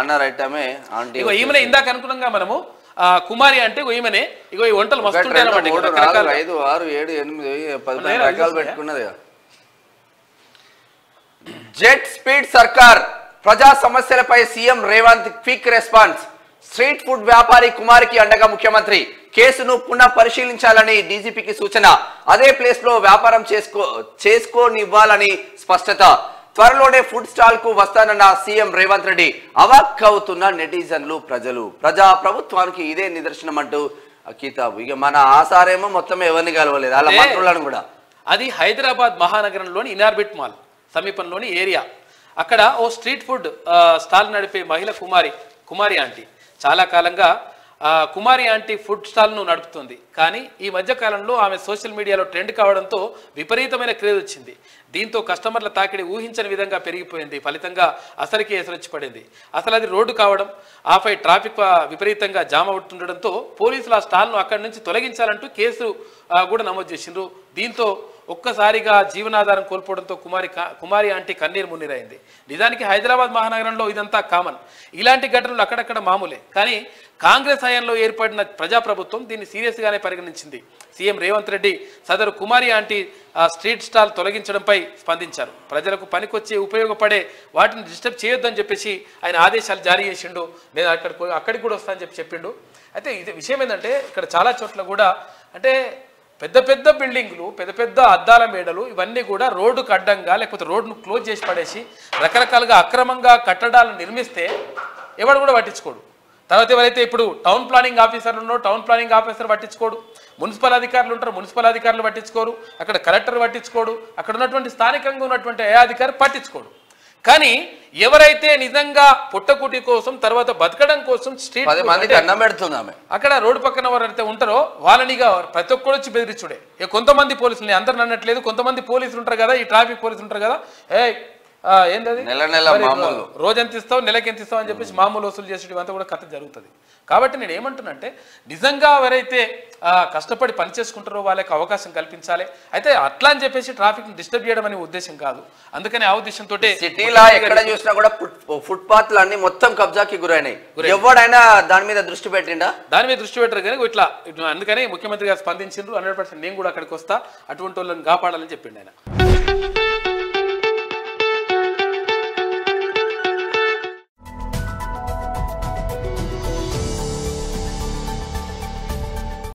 Honour ఐటమే aunty. ఇగో ఈమెనే ఇందాక అనుకున్నాంగా మనము కుమారి అంటే ఈమెనే. ఇగో ఈ వంటలు మస్తుంటాయి అన్నమాట. 3, 4, 5, 6, 7, 8, 10 రకాలు పెట్టుకున్నది. జెట్ స్పీడ్ సర్కార్, ప్రజా సమస్యలపై CM Revanth quick response. Street food వ్యాపారి కుమారికి అండగా ముఖ్యమంత్రి. కేసును పునః పరిశీలించాలని డీజీపీకి సూచన. అదే ప్లేస్ లో వ్యాపారం చేసుకోనివ్వాలని స్పష్టత. త్వరలోనే ఫుడ్ స్టాల్ కు వస్తానన్న సీఎం రేవంత్ రెడ్డి. అవాక్ అవుతున్న నెటిజన్లు, ప్రజలు. ప్రజా ప్రభుత్వానికి ఇదే నిదర్శనం అంటూ కితాబు. ఇక మన ఆసారేమో మొత్తం ఎవరిని కలవలేదు, అలా మంత్రులను కూడా. అది హైదరాబాద్ మహానగరంలోని ఇనార్బిట్ మాల్ సమీపంలోని ఏరియా. అక్కడ ఓ స్ట్రీట్ ఫుడ్ స్టాల్ నడిపే మహిళ కుమారి ఆంటీ. చాలా కాలంగా కుమారి ఆంటీ ఫుడ్ స్టాల్ను నడుపుతుంది. కానీ ఈ మధ్య కాలంలో ఆమె సోషల్ మీడియాలో ట్రెండ్ కావడంతో విపరీతమైన క్రేజ్ వచ్చింది. దీంతో కస్టమర్ల తాకిడి ఊహించని విధంగా పెరిగిపోయింది. ఫలితంగా అసలుకి ఎసరొచ్చి పడింది. అసలు అది రోడ్డు కావడం, ఆపై ట్రాఫిక్ విపరీతంగా జామ్ అవుతుండడంతో పోలీసులు ఆ స్టాల్ను అక్కడి నుంచి తొలగించాలంటూ కేసు కూడా నమోదు చేసిండ్రు. దీంతో ఒక్కసారిగా జీవనాధారం కోల్పోవడంతో కుమారి ఆంటీ కన్నీరు మున్నీరైంది. నిజానికి హైదరాబాద్ మహానగరంలో ఇదంతా కామన్. ఇలాంటి ఘటనలు అక్కడక్కడ మామూలే. కానీ కాంగ్రెస్ హయాంలో ఏర్పడిన ప్రజాప్రభుత్వం దీన్ని సీరియస్గానే పరిగణించింది. సీఎం రేవంత్ రెడ్డి సదరు కుమారి ఆంటీ స్ట్రీట్ స్టాల్ తొలగించడంపై స్పందించారు. ప్రజలకు పనికొచ్చే ఉపయోగపడే వాటిని డిస్టర్బ్ చేయొద్దని చెప్పేసి ఆయన ఆదేశాలు జారీ చేసిండు. నేను అక్కడికి కూడా వస్తానని చెప్పిండు. అయితే ఇది విషయం ఏంటంటే ఇక్కడ చాలా చోట్ల కూడా అంటే పెద్ద పెద్ద బిల్డింగ్లు, పెద్ద పెద్ద అద్దాల మేడలు ఇవన్నీ కూడా రోడ్డుకు అడ్డంగా లేకపోతే రోడ్డును క్లోజ్ చేసి పడేసి రకరకాలుగా అక్రమంగా కట్టడాలను నిర్మిస్తే ఎవడు కూడా పట్టించుకోడు. తర్వాత ఎవరైతే ఇప్పుడు టౌన్ ప్లానింగ్ ఆఫీసర్లు ఉన్నారో టౌన్ ప్లానింగ్ ఆఫీసర్ పట్టించుకోడు, మున్సిపల్ అధికారులు ఉంటారు మున్సిపల్ అధికారులు పట్టించుకోరు, అక్కడ కలెక్టర్ పట్టించుకోడు, అక్కడ ఉన్నటువంటి స్థానికంగా ఉన్నటువంటి ఏ అధికారి పట్టించుకోడు. కానీ ఎవరైతే నిజంగా పుట్టకుటి కోసం తర్వాత బతకడం కోసం స్ట్రీట్ అక్కడ రోడ్డు పక్కన ఎవరైతే ఉంటారో వాళ్ళనిగా ప్రతి ఒక్కరు వచ్చి బెదిరించుడే. కొంతమంది పోలీసులు, అందరు అనట్లేదు, కొంతమంది పోలీసులు ఉంటారు కదా, ఈ ట్రాఫిక్ పోలీసులు ఉంటారు కదా, ఏంటది రోజు ఎంత ఇస్తావు నెలకి ఎంత ఇస్తావు అని చెప్పేసి మామూలు వసూలు చేసేటి అంతా కూడా కథ జరుగుతుంది. కాబట్టి నేను ఏమంటున్నానంటే నిజంగా ఎవరైతే కష్టపడి పని చేసుకుంటారో వాళ్ళకి అవకాశం కల్పించాలి. అయితే అట్లా అని చెప్పేసి ట్రాఫిక్ ని డిస్టర్బ్ చేయడం అనే ఉద్దేశం కాదు. అందుకని ఆ ఉద్దేశంతో సిటీలో ఎక్కడ చూసినా కూడా ఫుట్పాత్లు అన్ని మొత్తం కబ్జాకి గురైనాయి. ఎవడైనా దాని మీద దృష్టి పెట్టిండా? దాని మీద దృష్టి పెట్టరు కానీ ఇట్లా అందుకని ముఖ్యమంత్రి గారు స్పందించారు. 100% నేను కూడా అక్కడికి వస్తా, అటువంటి వాళ్ళని కాపాడాలని చెప్పిండు ఆయన.